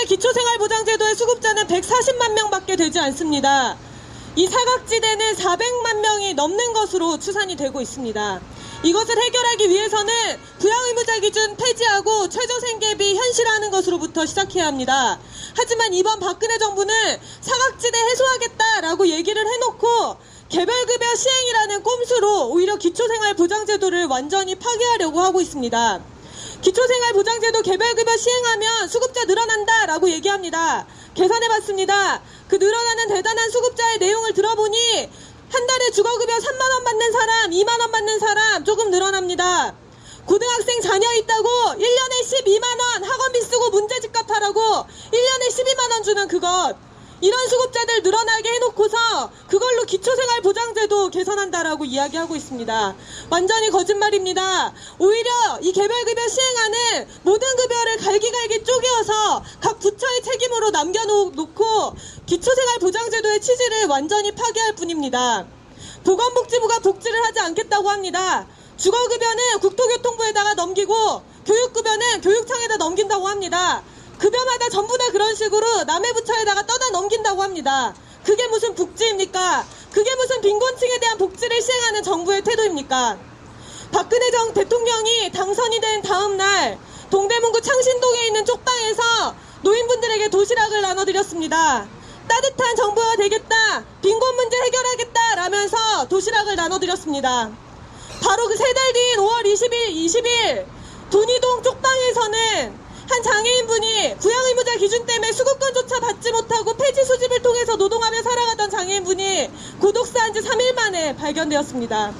기초생활보장제도의 수급자는 140만 명밖에 되지 않습니다. 이 사각지대는 400만 명이 넘는 것으로 추산이 되고 있습니다. 이것을 해결하기 위해서는 부양의무자 기준 폐지하고 최저생계비 현실화하는 것으로부터 시작해야 합니다. 하지만 이번 박근혜 정부는 사각지대 해소하겠다라고 얘기를 해놓고 개별급여 시행이라는 꼼수로 오히려 기초생활보장제도를 완전히 파괴하려고 하고 있습니다. 기초생활보장제도 개별급여 시행하면 수급자 늘어난다라고 얘기합니다. 계산해봤습니다. 그 늘어나는 대단한 수급자의 내용을 들어보니 한 달에 주거급여 3만원 받는 사람, 2만원 받는 사람 조금 늘어납니다. 고등학생 자녀 있다고 1년에 12만원 학원비 쓰고 문제집 갚아라고 1년에 12만원 주는 그것. 이런 수급자들 늘어나게 해놓고서 그걸로 기초생활보장제도 개선한다라고 이야기하고 있습니다. 완전히 거짓말입니다. 오히려 이 개별급여 시행하는 모든 급여를 갈기갈기 쪼개어서 각 부처의 책임으로 남겨놓고 기초생활보장제도의 취지를 완전히 파괴할 뿐입니다. 보건복지부가 복지를 하지 않겠다고 합니다. 주거급여는 국토교통부에다가 넘기고 교육급여는 교육청에다 넘긴다고 합니다. 급여마다 전부 다 그런 식으로 남의 부처에다가 떠다 넘긴다고 합니다. 그게 무슨 복지입니까? 그게 무슨 빈곤층에 대한 복지를 시행하는 정부의 태도입니까? 박근혜 전 대통령이 당선이 된 다음 날 동대문구 창신동에 있는 쪽방에서 노인분들에게 도시락을 나눠드렸습니다. 따뜻한 정부가 되겠다, 빈곤 문제 해결하겠다 라면서 도시락을 나눠드렸습니다. 바로 그 세 달 뒤인 5월 20일 돈이동 쪽방에서는 한 장애인분이 부양의무자 기준 때문에 수급권조차 받지 못하고 폐지 수집을 통해서 노동하며 살아가던 장애인분이 고독사한 지 3일 만에 발견되었습니다.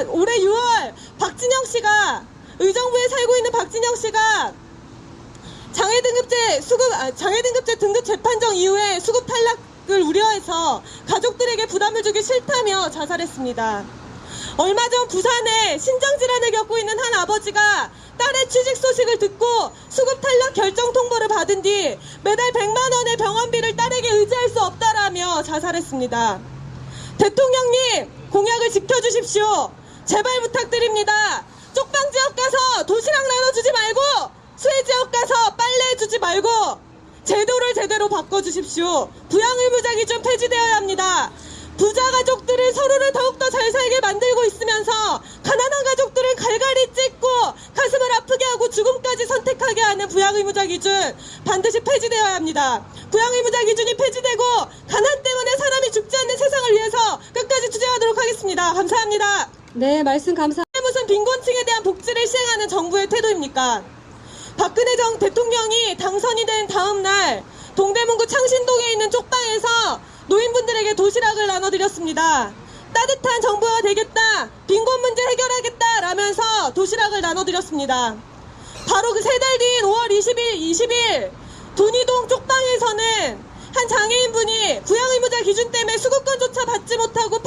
올해 6월 박진영 씨가 의정부에 살고 있는 박진영 씨가 장애등급제 등급 재판정 이후에 수급 탈락을 우려해서 가족들에게 부담을 주기 싫다며 자살했습니다. 얼마 전 부산에 신장질환을 겪고 있는 한 아버지가 딸의 취직 소식을 듣고 수급 탈락 결정 통보를 받은 뒤 매달 100만 원의 병원비를 딸에게 의지할 수 없다라며 자살했습니다. 대통령님, 공약을 지켜주십시오. 제발 부탁드립니다. 쪽방 지역 가서 도시락 나눠주지 말고 수해 지역 가서 빨래 해주지 말고 제도를 제대로 바꿔주십시오. 부양의무자 기준 폐지되어야 합니다. 부자 가족들을 서로를 더욱더 잘 살게 만들고 있으면서 가난한 가족들을 갈갈이 찢고 가슴을 아프게 하고 죽음까지 선택하게 하는 부양의무자 기준 반드시 폐지되어야 합니다. 부양의무자 기준이 폐지되고 가난 때문에 사람이 죽지 않는 세상을 위해서 끝까지 투쟁하도록 하겠습니다. 감사합니다. 네, 말씀 감사합니다. 무슨 빈곤층에 대한 복지를 시행하는 정부의 태도입니까? 박근혜 전 대통령이 당선이 된 다음 날 동대문구 창신동에 있는 쪽방에서 노인분들에게 도시락을 나눠드렸습니다. 따뜻한 정부가 되겠다, 빈곤 문제 해결하겠다 라면서 도시락을 나눠드렸습니다. 바로 그 세 달 뒤인 5월 20일 돈이동 쪽방에서는 한 장애인분이 부양의무자 기준 때문에 수급권조차 받지 못하고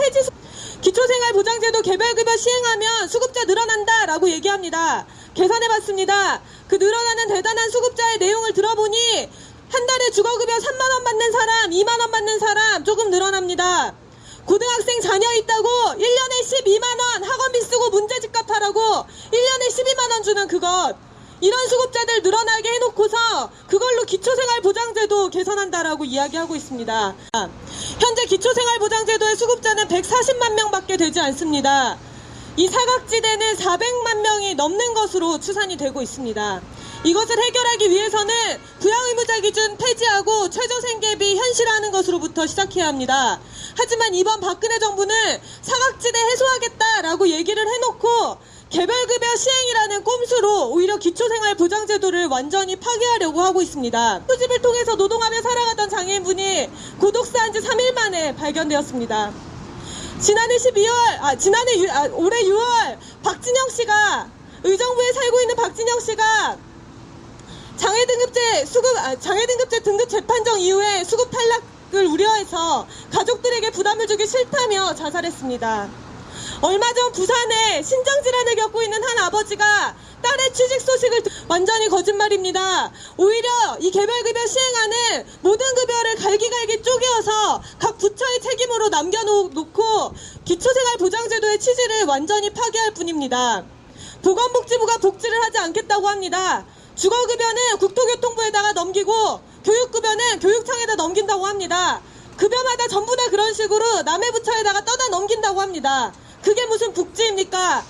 기초생활보장제도 개별급여 시행하면 수급자 늘어난다라고 얘기합니다. 계산해봤습니다. 그 늘어나는 대단한 수급자의 내용을 들어보니 한 달에 주거급여 3만원 받는 사람, 2만원 받는 사람 조금 늘어납니다. 고등학생 자녀 있다고 1년에 12만원 학원비 쓰고 문제집 갚아라고 1년에 12만원 주는 그것. 이런 수급자들 늘어나게 해놓고서 그걸로 기초생활보장제도 개선한다라고 이야기하고 있습니다. 현재 기초생활보장제도의 수급자는 140만 명밖에 되지 않습니다. 이 사각지대는 400만 명이 넘는 것으로 추산이 되고 있습니다. 이것을 해결하기 위해서는 부양의무자 기준 폐지하고 최저생계비 현실화하는 것으로부터 시작해야 합니다. 하지만 이번 박근혜 정부는 사각지대 해소하겠다라고 얘기를 해놓고 개별급여 시행이라는 꼼수로 오히려 기초생활보장제도를 완전히 파괴하려고 하고 있습니다. 수집을 통해서 노동하며 살아가던 장애인분이 고독사한 지 3일 만에 발견되었습니다. 올해 6월 박진영 씨가 의정부에 살고 있는 박진영 씨가 장애등급제 등급 재판정 이후에 수급 탈락을 우려해서 가족들에게 부담을 주기 싫다며 자살했습니다. 얼마 전 부산에 신장질환을 겪고 있는 한 아버지가 딸의 취직 소식을 완전히 거짓말입니다. 오히려 이 개별급여 시행하는 모든 급여를 갈기갈기 쪼개어서 각 부처의 책임으로 남겨놓고 기초생활보장제도의 취지를 완전히 파괴할 뿐입니다. 보건복지부가 복지를 하지 않겠다고 합니다. 주거급여는 국토교통부에다가 넘기고 교육급여는 교육청에다 넘긴다고 합니다. 급여마다 전부 다 그런 식으로 남의 부처에다가 떠다 넘긴다고 합니다. 그게 무슨 복지입니까?